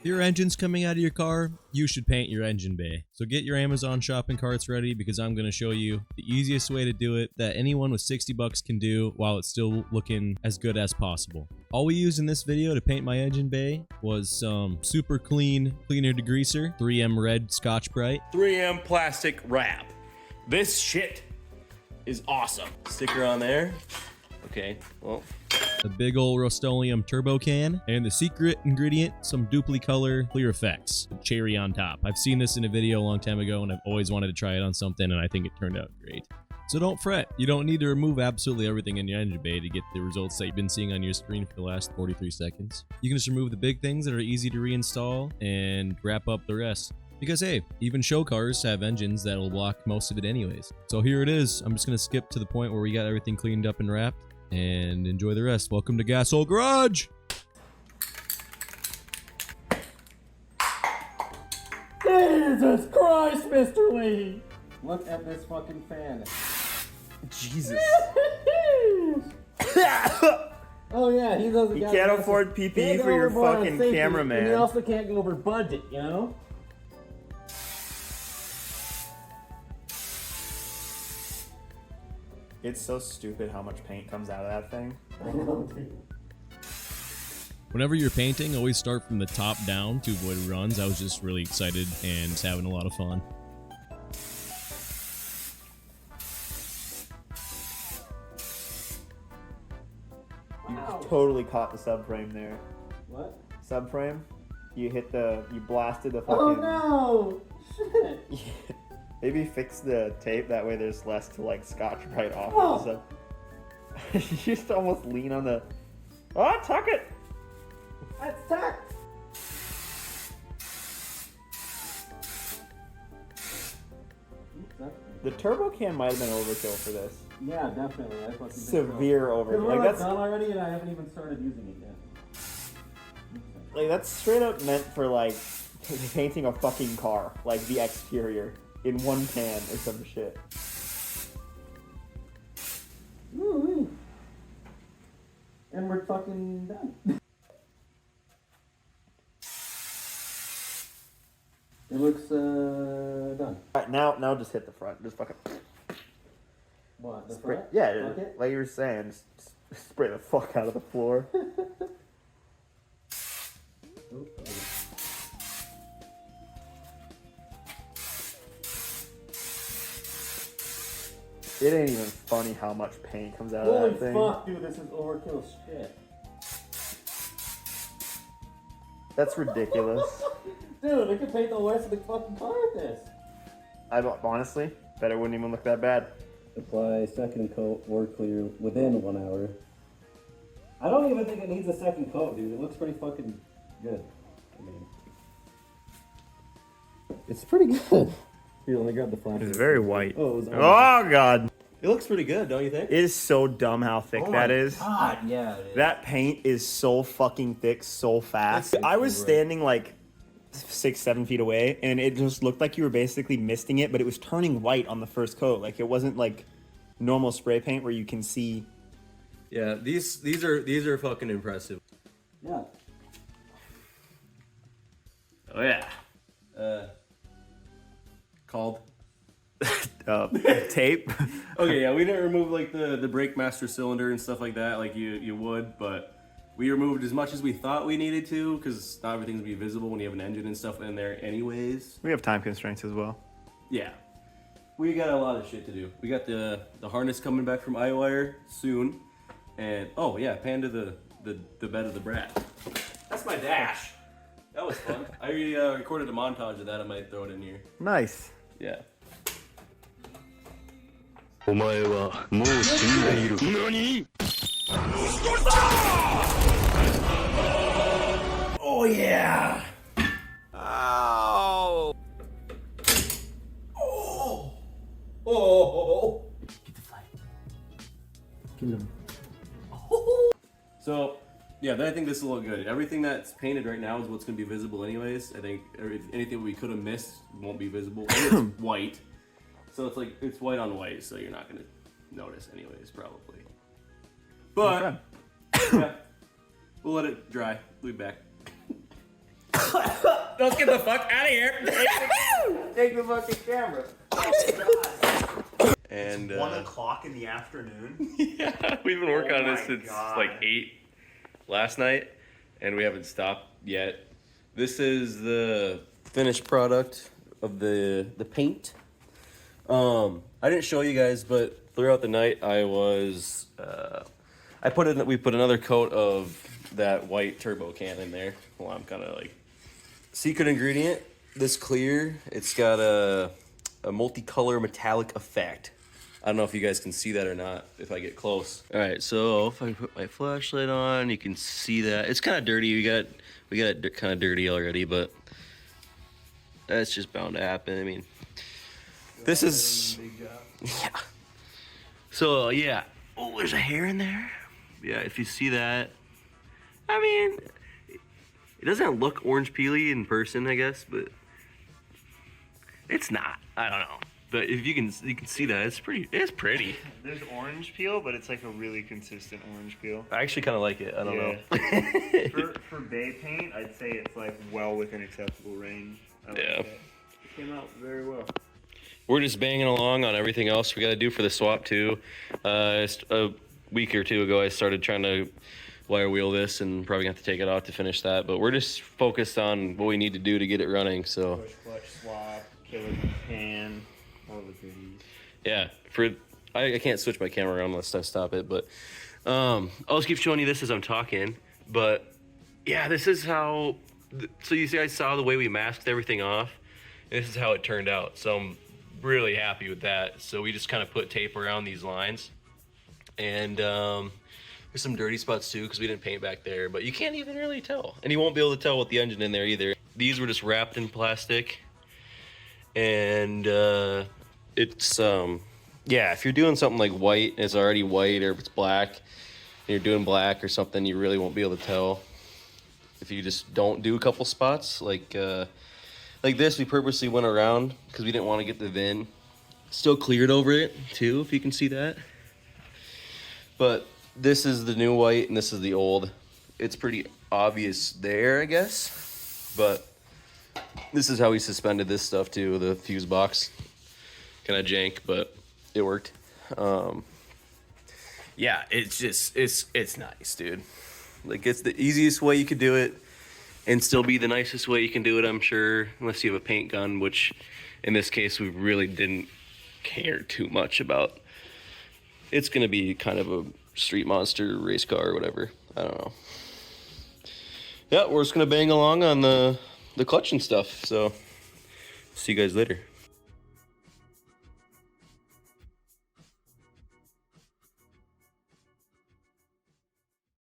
your engine's coming out of your car, you should paint your engine bay. So get your Amazon shopping carts ready because I'm going to show you the easiest way to do it that anyone with 60 bucks can do while it's still looking as good as possible. All we used in this video to paint my engine bay was some super clean cleaner degreaser, 3M red Scotch-Brite, 3M plastic wrap. This shit is awesome. Sticker on there. Okay, well. a big old Rust-Oleum turbo can, and the secret ingredient, some Duplicolor clear effects, cherry on top. I've seen this in a video a long time ago and I've always wanted to try it on something and I think it turned out great. So don't fret, you don't need to remove absolutely everything in your engine bay to get the results that you've been seeing on your screen for the last 43 seconds. You can just remove the big things that are easy to reinstall and wrap up the rest. Because hey, even show cars have engines that'll block most of it anyways. So here it is. I'm just gonna skip to the point where we got everything cleaned up and wrapped and enjoy the rest. Welcome to Gashole Garage! Jesus Christ, Mr. Lee! Look at this fucking fan. Jesus. Oh yeah, he doesn't. You can't afford PPE for your fucking cameraman. And he also can't go over budget, you know? It's so stupid how much paint comes out of that thing. I know, dude. Whenever you're painting, always start from the top down to avoid runs. I was just really excited and just having a lot of fun. Wow. You totally caught the subframe there. What? Subframe? You blasted the fucking... Oh no! Shit! Maybe fix the tape, that way there's less to like Scotch-Brite off Oh. of the sub. You just almost lean on the... Oh, tuck it! That's tucked! The turbo can might have been overkill for this. Yeah, definitely. I fucking Severe Because overkill. we're Like that's, done already and I haven't even started using it yet. like that's straight up meant for like painting a fucking car, like the exterior in one can or some shit. Woo-wee. And we're fucking done. It looks done. Alright, now just hit the front. Just fucking What? The spray. front? Yeah, Okay. like you were saying, just spray the fuck out of the floor. It ain't even funny how much paint comes out of Holy that thing. fuck, dude, this is overkill shit. That's ridiculous. Dude, we could paint the rest of the fucking car with this. I honestly bet it wouldn't even look that bad. Apply second coat or clear within 1 hour. I don't even think it needs a second coat, dude. It looks pretty fucking good. I mean, it's pretty good. Here, let me grab the flash. It's very white. Oh, it was Oh god. It looks pretty good, don't you think? It is so dumb how thick that is. God, yeah, it is. That paint is so fucking thick so fast. I was standing like 6-7 feet away and it just looked like you were basically misting it, but it was turning white on the first coat. Like it wasn't like normal spray paint where you can see. Yeah, these are fucking impressive. Yeah. Oh yeah. Called. Tape. Okay, yeah, we didn't remove like the brake master cylinder and stuff like that like you would, but we removed as much as we thought we needed to because not everything's gonna be visible when you have an engine and stuff in there anyways. We have time constraints as well. Yeah. We got a lot of shit to do. We got the harness coming back from iWire soon. And oh yeah, pan to the bed of the brat. That's my dash. That was fun. I recorded a montage of that. I might throw it in here. Nice. Yeah. お前はもう死んでいる。何? Oh yeah. Ow. Oh. Oh. Get the flag. Kill him. So, yeah, then I think this will look good. Everything that's painted right now is what's going to be visible anyways. I think anything we could have missed won't be visible. And it's white. So it's like, it's white on white, so you're not going to notice anyways, probably. But, yeah, we'll let it dry. We'll be back. Let's get the fuck out of here. Take the fucking camera. And 1 o'clock in the afternoon. yeah, we've been working on this my since God. like 8 last night, and we haven't stopped yet. This is the finished product of the paint. I didn't show you guys, but throughout the night I was we put another coat of that white turbo can in there. Well, I'm kind of like secret ingredient. This clear, it's got a multicolor metallic effect. I don't know if you guys can see that or not if I get close. All right, so if I put my flashlight on, you can see that. It's kind of dirty. We got it kind of dirty already, but that's just bound to happen. I mean, this is, yeah. So yeah, oh, there's a hair in there. Yeah, if you see that, I mean, it doesn't look orange peely in person, I guess, but it's not. I don't know. But if you can see that, it's pretty. There's orange peel, but it's like a really consistent orange peel. I actually kind of like it. I don't know. For bay paint, I'd say it's like well within acceptable range. Yeah. It came out very well. We're just banging along on everything else we got to do for the swap too. A week or two ago, I started trying to wire wheel this, and probably gonna have to take it off to finish that. But we're just focused on what we need to do to get it running. So. Push clutch swap, killer pan. All the goodies. Yeah, I can't switch my camera around unless I stop it, but I'll just keep showing you this as I'm talking. But yeah, this is how. So you see, I saw the way we masked everything off. And this is how it turned out. So I'm really happy with that. So we just kind of put tape around these lines, and there's some dirty spots too because we didn't paint back there. But you can't even really tell, and you won't be able to tell with the engine in there either. These were just wrapped in plastic. And it's yeah, if you're doing something like white, it's already white, or if it's black and you're doing black or something, you really won't be able to tell if you just don't do a couple spots. Like this, we purposely went around because we didn't want to get the VIN. Still cleared over it too, if you can see that. But this is the new white and this is the old. It's pretty obvious there, I guess, but this is how we suspended this stuff too, the fuse box. Kind of jank, but it worked. Yeah, it's just, it's nice, dude. Like, it's the easiest way you could do it and still be the nicest way you can do it, I'm sure, unless you have a paint gun, which in this case we really didn't care too much about. It's gonna be kind of a street monster race car or whatever. I don't know. Yeah, we're just gonna bang along on the clutch and stuff, so see you guys later.